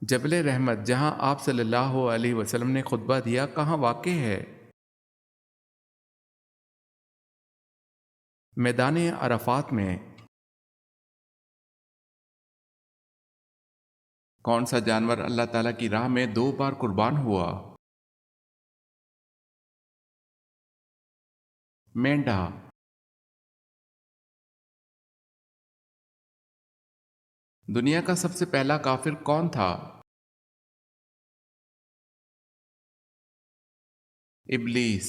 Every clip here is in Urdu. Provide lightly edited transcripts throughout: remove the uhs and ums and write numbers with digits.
جبل رحمت جہاں آپ صلی اللہ علیہ وسلم نے خطبہ دیا کہاں واقع ہے؟ میدان عرفات میں۔ کون سا جانور اللہ تعالیٰ کی راہ میں 2 بار قربان ہوا؟ مینڈھا۔ دنیا کا سب سے پہلا کافر کون تھا؟ ابلیس۔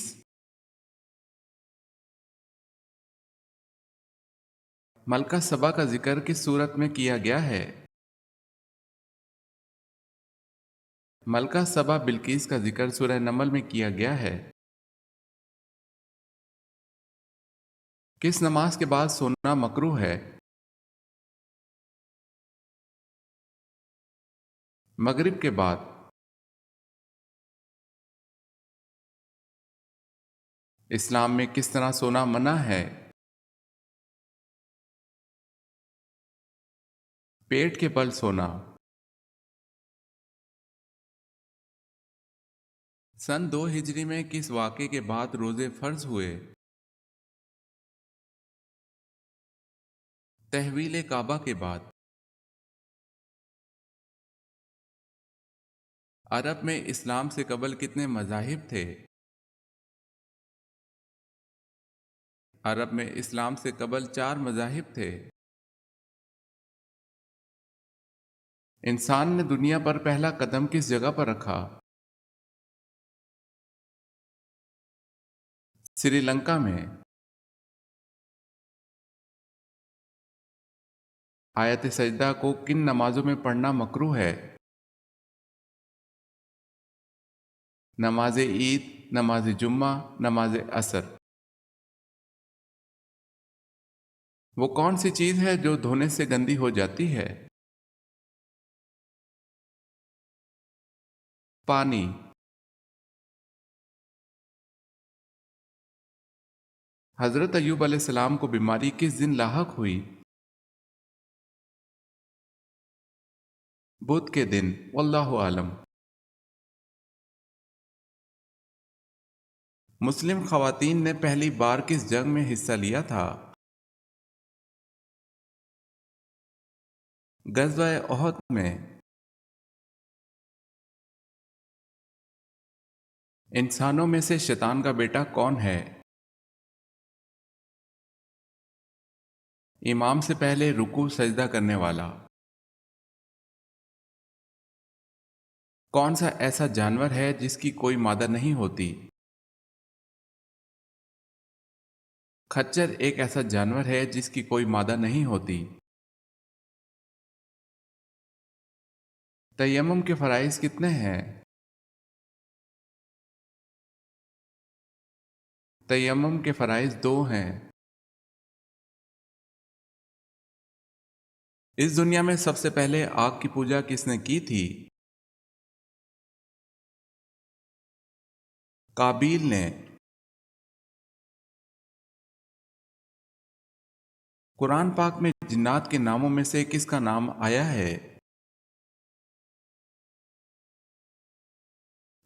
ملکہ سبا کا ذکر کس صورت میں کیا گیا ہے؟ ملکہ سبا بلقیس کا ذکر سورہ نمل میں کیا گیا ہے۔ کس نماز کے بعد سونا مکروہ ہے؟ مغرب کے بعد۔ اسلام میں کس طرح سونا منع ہے؟ پیٹ کے بل سونا۔ سن 2 ہجری میں کس واقعے کے بعد روزے فرض ہوئے؟ تحویل کعبہ کے بعد۔ عرب میں اسلام سے قبل کتنے مذاہب تھے؟ عرب میں اسلام سے قبل 4 مذاہب تھے۔ انسان نے دنیا پر پہلا قدم کس جگہ پر رکھا؟ سری لنکا میں۔ آیت سجدہ کو کن نمازوں میں پڑھنا مکروہ ہے؟ نماز عید، نماز جمعہ، نماز عصر۔ وہ کون سی چیز ہے جو دھونے سے گندی ہو جاتی ہے؟ پانی۔ حضرت ایوب علیہ السلام کو بیماری کس دن لاحق ہوئی؟ بدھ کے دن، واللہ عالم۔ مسلم خواتین نے پہلی بار کس جنگ میں حصہ لیا تھا؟ غزوہ احد میں۔ انسانوں میں سے شیطان کا بیٹا کون ہے؟ امام سے پہلے رکوع سجدہ کرنے والا۔ کون سا ایسا جانور ہے جس کی کوئی مادہ نہیں ہوتی؟ خچر ایک ایسا جانور ہے جس کی کوئی مادہ نہیں ہوتی۔ تیمم کے فرائض کتنے ہیں؟ تیمم کے فرائض 2 ہیں۔ اس دنیا میں سب سے پہلے آگ کی پوجا کس نے کی تھی؟ قابیل نے۔ قرآن پاک میں جنات کے ناموں میں سے کس کا نام آیا ہے؟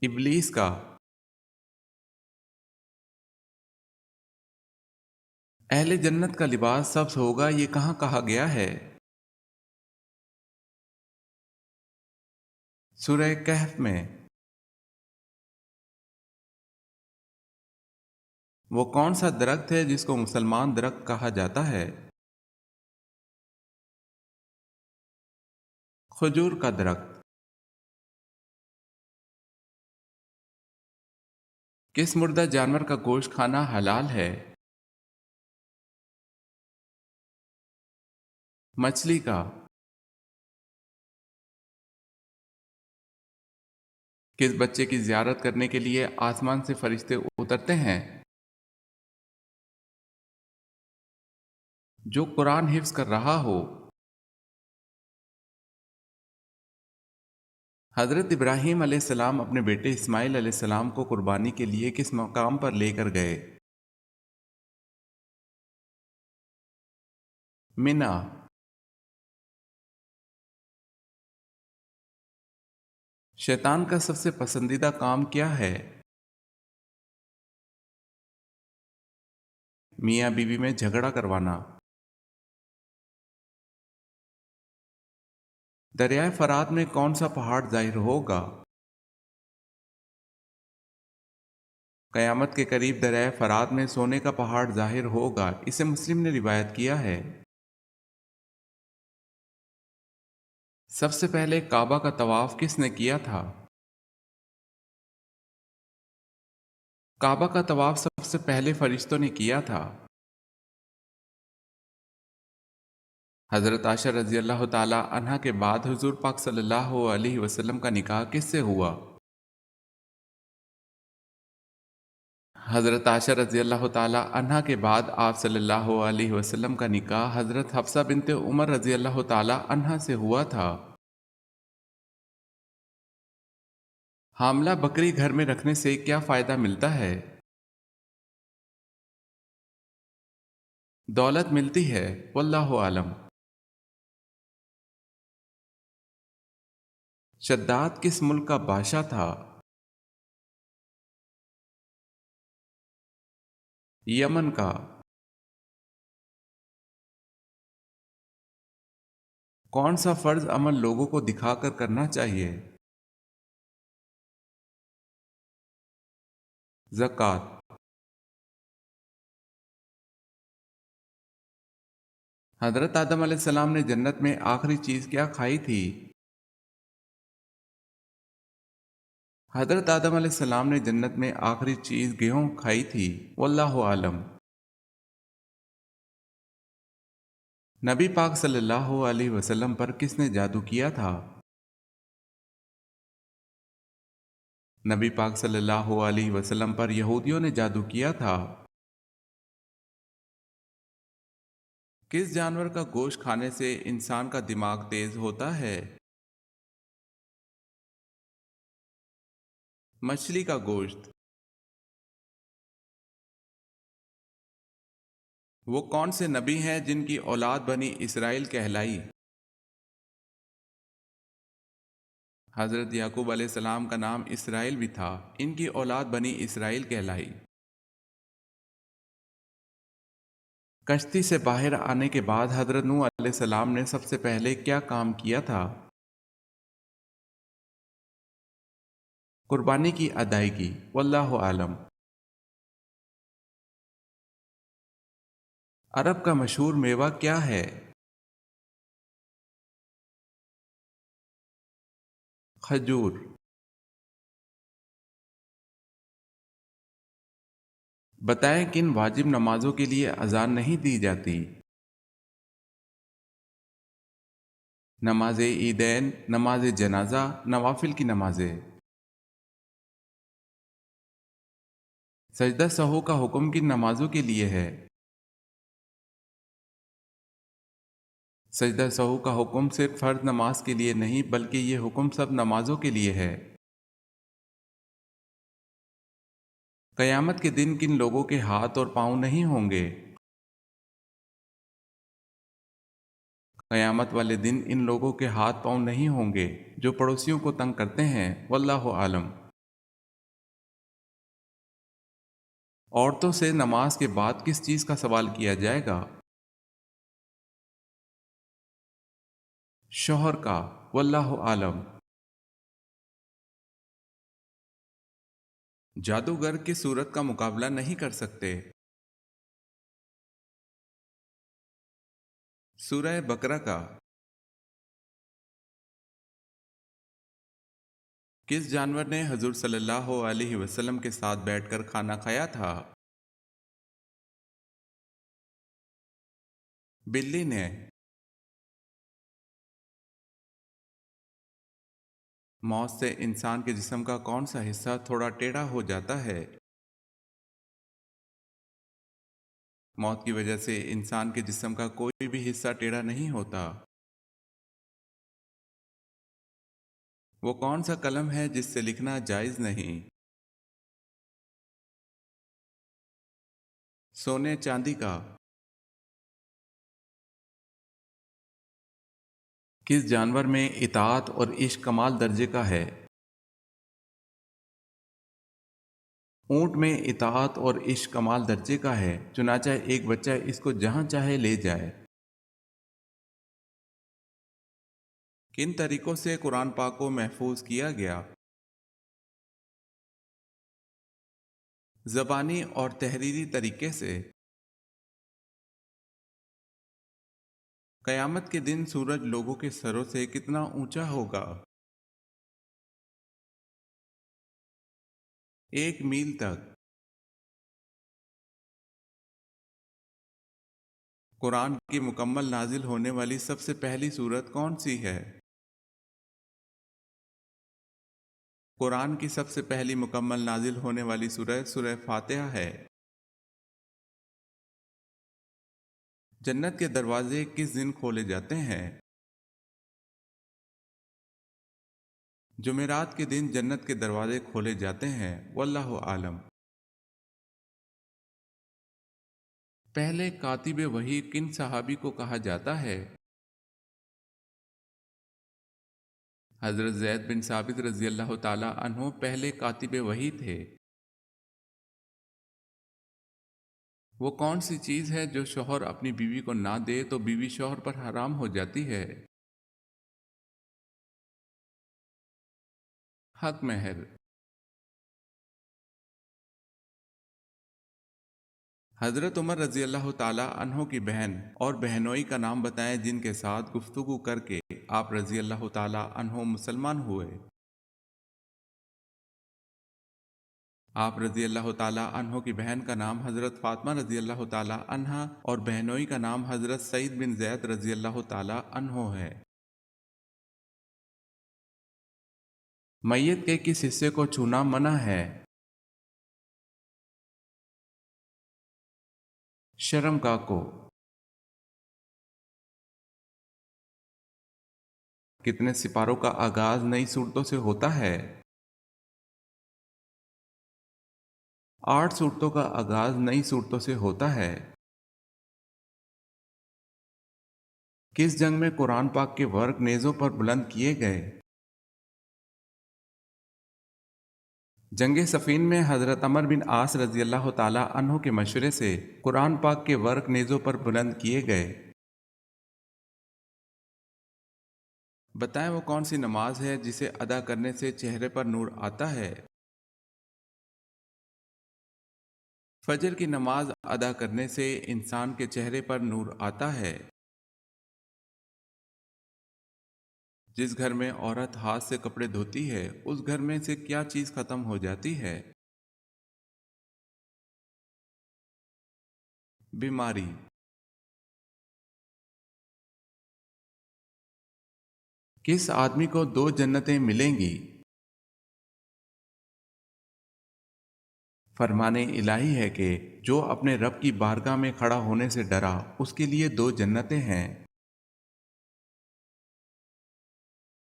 ابلیس کا۔ اہل جنت کا لباس سبز ہوگا یہ کہاں کہا گیا ہے؟ سورہ کہف میں۔ وہ کون سا درخت ہے جس کو مسلمان درخت کہا جاتا ہے؟ کھجور کا درخت۔ کس مردہ جانور کا گوشت کھانا حلال ہے؟ مچھلی کا۔ کس بچے کی زیارت کرنے کے لیے آسمان سے فرشتے اترتے ہیں؟ جو قرآن حفظ کر رہا ہو۔ حضرت ابراہیم علیہ السلام اپنے بیٹے اسماعیل علیہ السلام کو قربانی کے لیے کس مقام پر لے کر گئے؟ منا۔ شیطان کا سب سے پسندیدہ کام کیا ہے؟ میاں بیوی میں جھگڑا کروانا۔ دریائے فرات میں کون سا پہاڑ ظاہر ہوگا؟ قیامت کے قریب دریائے فرات میں سونے کا پہاڑ ظاہر ہوگا، اسے مسلم نے روایت کیا ہے۔ سب سے پہلے کعبہ کا طواف کس نے کیا تھا؟ کعبہ کا طواف سب سے پہلے فرشتوں نے کیا تھا۔ حضرت عائشہ رضی اللہ تعالی عنہا کے بعد حضور پاک صلی اللہ علیہ وسلم کا نکاح کس سے ہوا؟ حضرت عائشہ رضی اللہ تعالی عنہا کے بعد آپ صلی اللہ علیہ وسلم کا نکاح حضرت حفصہ بنت عمر رضی اللہ تعالی عنہا سے ہوا تھا۔ حاملہ بکری گھر میں رکھنے سے کیا فائدہ ملتا ہے؟ دولت ملتی ہے، واللہ عالم۔ شداد کس ملک کا بادشاہ تھا؟ یمن کا۔ کون سا فرض عمل لوگوں کو دکھا کر کرنا چاہیے؟ زکوٰۃ۔ حضرت آدم علیہ السلام نے جنت میں آخری چیز کیا کھائی تھی؟ حضرت آدم علیہ السلام نے جنت میں آخری چیز گیہوں کھائی تھی، واللہ عالم۔ نبی پاک صلی اللہ علیہ وسلم پر کس نے جادو کیا تھا؟ نبی پاک صلی اللہ علیہ وسلم پر یہودیوں نے جادو کیا تھا۔ کس جانور کا گوشت کھانے سے انسان کا دماغ تیز ہوتا ہے؟ مچھلی کا گوشت۔ وہ کون سے نبی ہیں جن کی اولاد بنی اسرائیل کہلائی؟ حضرت یعقوب علیہ السلام کا نام اسرائیل بھی تھا، ان کی اولاد بنی اسرائیل کہلائی۔ کشتی سے باہر آنے کے بعد حضرت نوح علیہ السلام نے سب سے پہلے کیا کام کیا تھا؟ قربانی کی ادائیگی، واللہ عالم۔ عرب کا مشہور میوہ کیا ہے؟ کھجور۔ بتائیں کن واجب نمازوں کے لیے اذان نہیں دی جاتی؟ نماز عیدین، نماز جنازہ، نوافل کی نمازیں۔ سجدہ سہو کا حکم کن نمازوں کے لیے ہے؟ سجدہ سہو کا حکم صرف فرض نماز کے لیے نہیں بلکہ یہ حکم سب نمازوں کے لیے ہے۔ قیامت کے دن کن لوگوں کے ہاتھ اور پاؤں نہیں ہوں گے؟ قیامت والے دن ان لوگوں کے ہاتھ پاؤں نہیں ہوں گے جو پڑوسیوں کو تنگ کرتے ہیں، واللہ عالم۔ عورتوں سے نماز کے بعد کس چیز کا سوال کیا جائے گا؟ شوہر کا، واللہ عالم۔ جادوگر کس صورت کا مقابلہ نہیں کر سکتے؟ سورہ بقرہ کا۔ کس جانور نے حضور صلی اللہ علیہ وسلم کے ساتھ بیٹھ کر کھانا کھایا تھا؟ بلی نے۔ موت سے انسان کے جسم کا کون سا حصہ تھوڑا ٹیڑھا ہو جاتا ہے؟ موت کی وجہ سے انسان کے جسم کا کوئی بھی حصہ ٹیڑھا نہیں ہوتا۔ وہ کون سا قلم ہے جس سے لکھنا جائز نہیں؟ سونے چاندی کا۔ کس جانور میں اطاعت اور عشق کمال درجے کا ہے؟ اونٹ میں اطاعت اور عشق کمال درجے کا ہے، چنانچہ ایک بچہ اس کو جہاں چاہے لے جائے۔ کن طریقوں سے قرآن پاک کو محفوظ کیا گیا؟ زبانی اور تحریری طریقے سے۔ قیامت کے دن سورج لوگوں کے سروں سے کتنا اونچا ہوگا؟ 1 میل تک۔ قرآن کی مکمل نازل ہونے والی سب سے پہلی سورت کون سی ہے؟ قرآن کی سب سے پہلی مکمل نازل ہونے والی سورت سورہ فاتحہ ہے۔ جنت کے دروازے کس دن کھولے جاتے ہیں؟ جمعرات کے دن جنت کے دروازے کھولے جاتے ہیں، واللہ عالم۔ پہلے کاتب وحی کن صحابی کو کہا جاتا ہے؟ حضرت زید بن ثابت رضی اللہ تعالی عنہ پہلے کاتب وحی تھے۔ وہ کون سی چیز ہے جو شوہر اپنی بیوی کو نہ دے تو بیوی شوہر پر حرام ہو جاتی ہے؟ حق مہر۔ حضرت عمر رضی اللہ تعالی عنہ کی بہن اور بہنوئی کا نام بتائیں جن کے ساتھ گفتگو کر کے آپ رضی اللہ تعالی عنہ مسلمان ہوئے۔ آپ رضی اللہ تعالی عنہ کی بہن کا نام حضرت فاطمہ رضی اللہ تعالی عنہا اور بہنوئی کا نام حضرت سعید بن زید رضی اللہ تعالی عنہ ہے۔ میت کے کس حصے کو چھونا منع ہے؟ شرمگاہ کو۔ کتنے سپاروں کا آغاز نئی صورتوں سے ہوتا ہے؟ 8 صورتوں کا آغاز نئی صورتوں سے ہوتا ہے۔ کس جنگ میں قرآن پاک کے ورق نیزوں پر بلند کیے گئے؟ جنگ صفین میں حضرت عمر بن عاص رضی اللہ تعالی عنہ کے مشورے سے قرآن پاک کے ورق نیزوں پر بلند کیے گئے۔ بتائیں وہ کون سی نماز ہے جسے ادا کرنے سے چہرے پر نور آتا ہے؟ فجر کی نماز ادا کرنے سے انسان کے چہرے پر نور آتا ہے۔ جس گھر میں عورت ہاتھ سے کپڑے دھوتی ہے اس گھر میں سے کیا چیز ختم ہو جاتی ہے؟ بیماری۔ کس آدمی کو 2 جنتیں ملیں گی؟ فرمان الہی ہے کہ جو اپنے رب کی بارگاہ میں کھڑا ہونے سے ڈرا اس کے لیے 2 جنتیں ہیں۔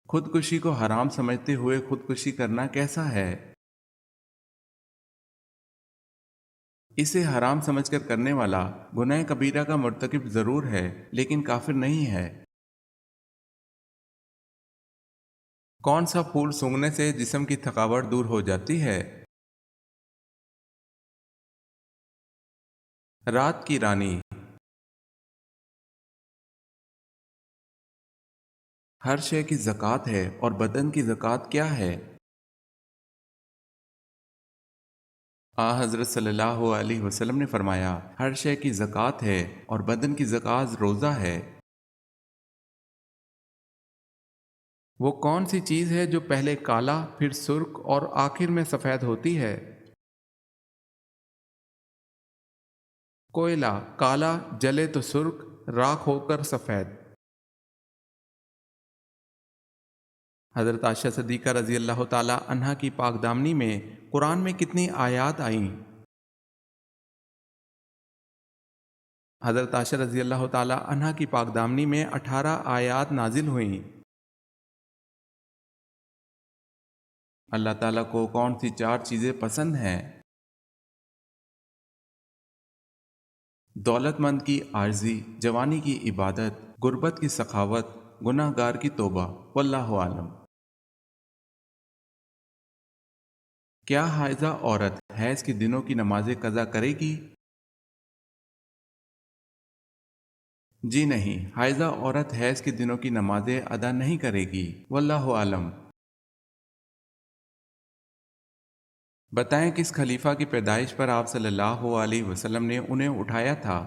خودکشی کو حرام سمجھتے ہوئے خودکشی کرنا کیسا ہے؟ اسے حرام سمجھ کر کرنے والا گناہ کبیرہ کا مرتکب ضرور ہے لیکن کافر نہیں ہے۔ کون سا پھول سونگھنے سے جسم کی تھکاوٹ دور ہو جاتی ہے؟ رات کی رانی۔ ہر شے کی زکوٰۃ ہے اور بدن کی زکوٰۃ کیا ہے؟ حضرت صلی اللہ علیہ وسلم نے فرمایا ہر شے کی زکوٰۃ ہے اور بدن کی زکوٰۃ روزہ ہے۔ وہ کون سی چیز ہے جو پہلے کالا پھر سرخ اور آخر میں سفید ہوتی ہے؟ کوئلہ کالا جلے تو سرخ، راکھ ہو کر سفید۔ حضرت عائشہ صدیقہ رضی اللہ تعالی عنہا کی پاک دامنی میں قرآن میں کتنی آیات آئیں؟ حضرت عائشہ رضی اللہ تعالی عنہا کی پاک دامنی میں 18 آیات نازل ہوئیں۔ اللہ تعالیٰ کو کون سی 4 چیزیں پسند ہیں؟ دولت مند کی عاجزی، جوانی کی عبادت، غربت کی سخاوت، گناہ گار کی توبہ، واللہ عالم۔ کیا حائضہ عورت حیض کے دنوں کی نمازیں قضا کرے گی؟ جی نہیں، حائضہ عورت حیض کے دنوں کی نمازیں ادا نہیں کرے گی، واللہ عالم۔ بتائیں کس خلیفہ کی پیدائش پر آپ صلی اللہ علیہ وسلم نے انہیں اٹھایا تھا؟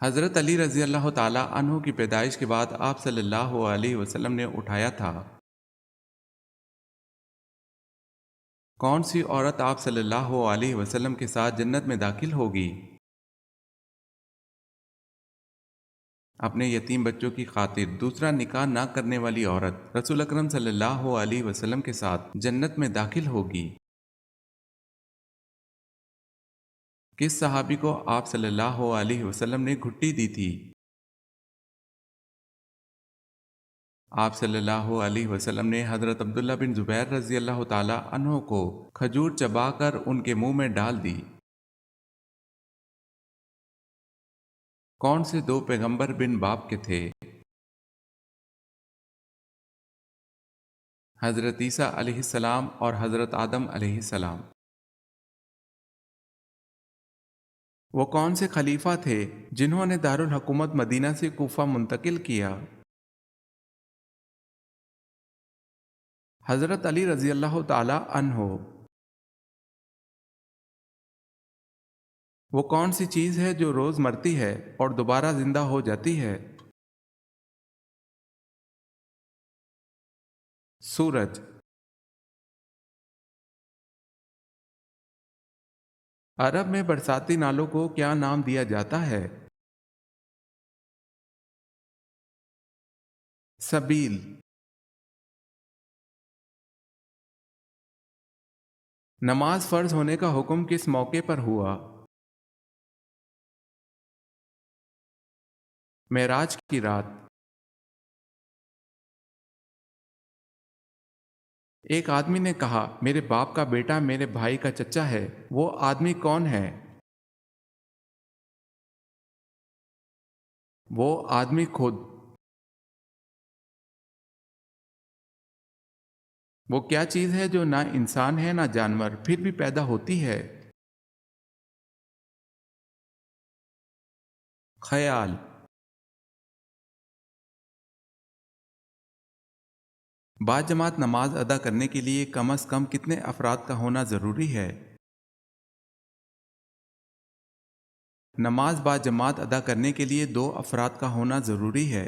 حضرت علی رضی اللہ تعالی عنہ کی پیدائش کے بعد آپ صلی اللہ علیہ وسلم نے اٹھایا تھا۔ کون سی عورت آپ صلی اللہ علیہ وسلم کے ساتھ جنت میں داخل ہوگی؟ اپنے یتیم بچوں کی خاطر دوسرا نکاح نہ کرنے والی عورت رسول اکرم صلی اللہ علیہ وسلم کے ساتھ جنت میں داخل ہوگی۔ کس صحابی کو آپ صلی اللہ علیہ وسلم نے گھٹی دی تھی؟ آپ صلی اللہ علیہ وسلم نے حضرت عبداللہ بن زبیر رضی اللہ تعالی عنہ کو کھجور چبا کر ان کے منہ میں ڈال دی۔ کون سے دو پیغمبر بن باپ کے تھے؟ حضرت عیسیٰ علیہ السلام اور حضرت آدم علیہ السلام۔ وہ کون سے خلیفہ تھے جنہوں نے دارالحکومت مدینہ سے کوفہ منتقل کیا؟ حضرت علی رضی اللہ تعالی عنہ۔ وہ کون سی چیز ہے جو روز مرتی ہے اور دوبارہ زندہ ہو جاتی ہے؟ سورج۔ عرب میں برساتی نالوں کو کیا نام دیا جاتا ہے؟ سبیل۔ نماز فرض ہونے کا حکم کس موقع پر ہوا؟ معراج کی رات۔ ایک آدمی نے کہا میرے باپ کا بیٹا میرے بھائی کا چچا ہے، وہ آدمی کون ہے؟ وہ آدمی خود۔ وہ کیا چیز ہے جو نہ انسان ہے نہ جانور پھر بھی پیدا ہوتی ہے؟ خیال۔ باجماعت نماز ادا کرنے کے لیے کم از کم کتنے افراد کا ہونا ضروری ہے؟ نماز باجماعت ادا کرنے کے لیے 2 افراد کا ہونا ضروری ہے۔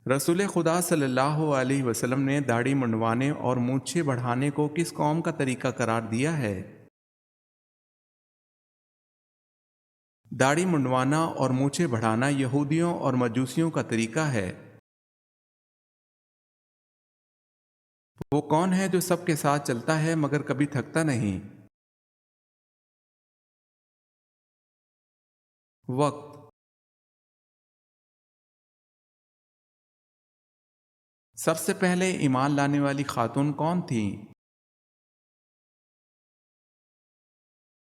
رسول خدا صلی اللہ علیہ وسلم نے داڑھی منڈوانے اور مونچھیں بڑھانے کو کس قوم کا طریقہ قرار دیا ہے؟ داڑھی منڈوانا اور مونچھیں بڑھانا یہودیوں اور مجوسیوں کا طریقہ ہے۔ وہ کون ہے جو سب کے ساتھ چلتا ہے مگر کبھی تھکتا نہیں؟ وقت۔ سب سے پہلے ایمان لانے والی خاتون کون تھیں؟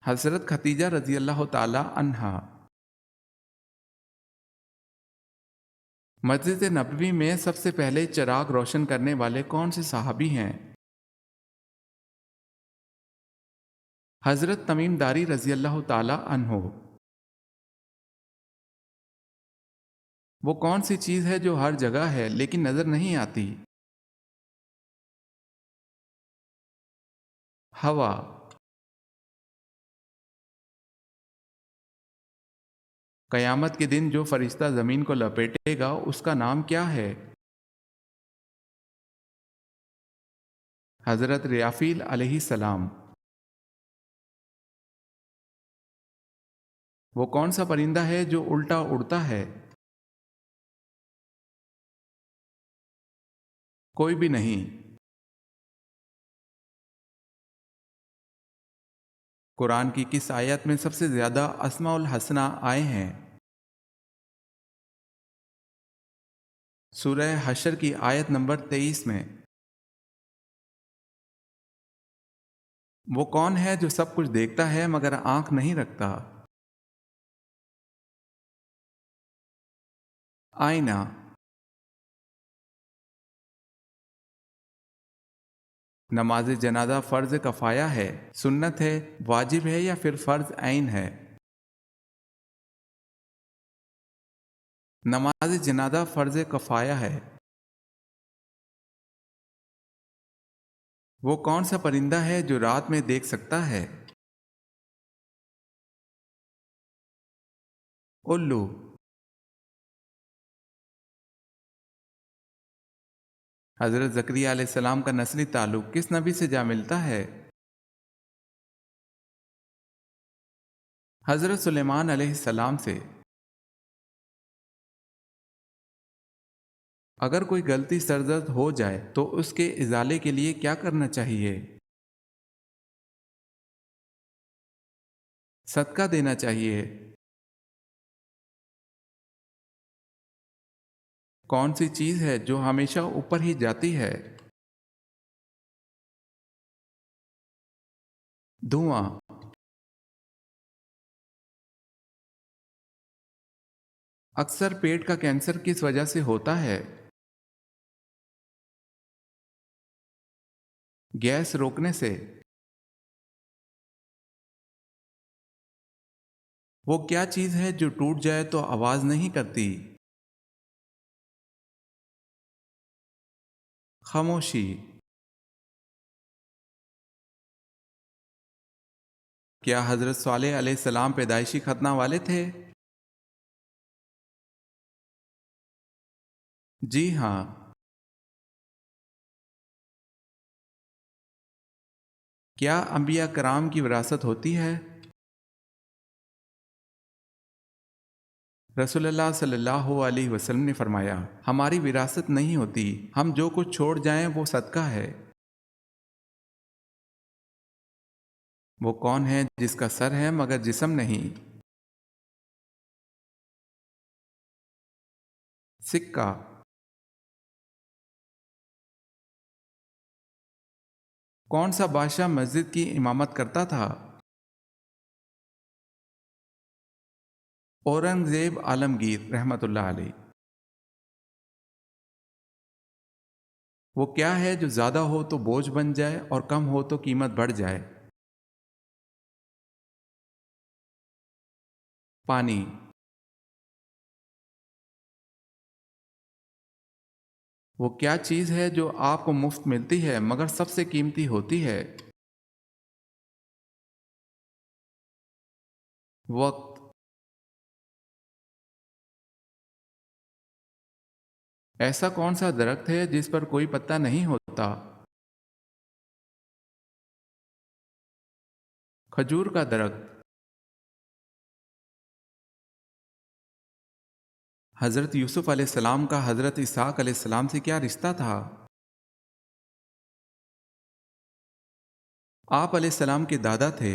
حضرت ختیجہ رضی اللہ تعالی عنہا۔ مسجد نبوی میں سب سے پہلے چراغ روشن کرنے والے کون سے صحابی ہیں؟ حضرت تمیم داری رضی اللہ تعالی عنہ۔ وہ کون سی چیز ہے جو ہر جگہ ہے لیکن نظر نہیں آتی؟ ہوا۔ قیامت کے دن جو فرشتہ زمین کو لپیٹے گا اس کا نام کیا ہے؟ حضرت ریافیل علیہ السلام۔ وہ کون سا پرندہ ہے جو الٹا اڑتا ہے؟ کوئی بھی نہیں۔ قرآن کی کس آیت میں سب سے زیادہ اسماء الحسنہ آئے ہیں؟ سورہ حشر کی آیت نمبر 23 میں۔ وہ کون ہے جو سب کچھ دیکھتا ہے مگر آنکھ نہیں رکھتا؟ آئینہ۔ نماز جنازہ فرض کفایہ ہے، سنت ہے، واجب ہے یا پھر فرض عین ہے؟ نماز جنازہ فرض کفایہ ہے۔ وہ کون سا پرندہ ہے جو رات میں دیکھ سکتا ہے؟ الو۔ حضرت زکریا علیہ السلام کا نسلی تعلق کس نبی سے جا ملتا ہے؟ حضرت سلیمان علیہ السلام سے۔ اگر کوئی غلطی سرزد ہو جائے تو اس کے ازالے کے لیے کیا کرنا چاہیے؟ صدقہ دینا چاہیے۔ کون سی چیز ہے جو ہمیشہ اوپر ہی جاتی ہے؟ دھواں۔ اکثر پیٹ کا کینسر کس وجہ سے ہوتا ہے؟ گیس روکنے سے۔ وہ کیا چیز ہے جو ٹوٹ جائے تو آواز نہیں کرتی؟ خاموشی۔ کیا حضرت صالح علیہ السلام پیدائشی ختنہ والے تھے؟ جی ہاں۔ کیا انبیاء کرام کی وراثت ہوتی ہے؟ رسول اللہ صلی اللہ علیہ وسلم نے فرمایا، ہماری وراثت نہیں ہوتی، ہم جو کچھ چھوڑ جائیں وہ صدقہ ہے۔ وہ کون ہے جس کا سر ہے مگر جسم نہیں؟ سکہ۔ کون سا بادشاہ مسجد کی امامت کرتا تھا؟ اورنگزیب عالمگیر رحمۃ اللہ علیہ۔ وہ کیا ہے جو زیادہ ہو تو بوجھ بن جائے اور کم ہو تو قیمت بڑھ جائے؟ پانی۔ وہ کیا چیز ہے جو آپ کو مفت ملتی ہے مگر سب سے قیمتی ہوتی ہے؟ وقت۔ ایسا کون سا درخت ہے جس پر کوئی پتا نہیں ہوتا؟ کھجور کا درخت۔ حضرت یوسف علیہ السلام کا حضرت اسحاق علیہ السلام سے کیا رشتہ تھا؟ آپ علیہ السلام کے دادا تھے۔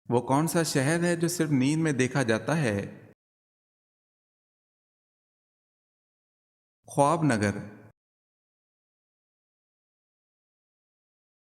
وہ کون سا شہر ہے جو صرف نیند میں دیکھا جاتا ہے؟ خواب نگر۔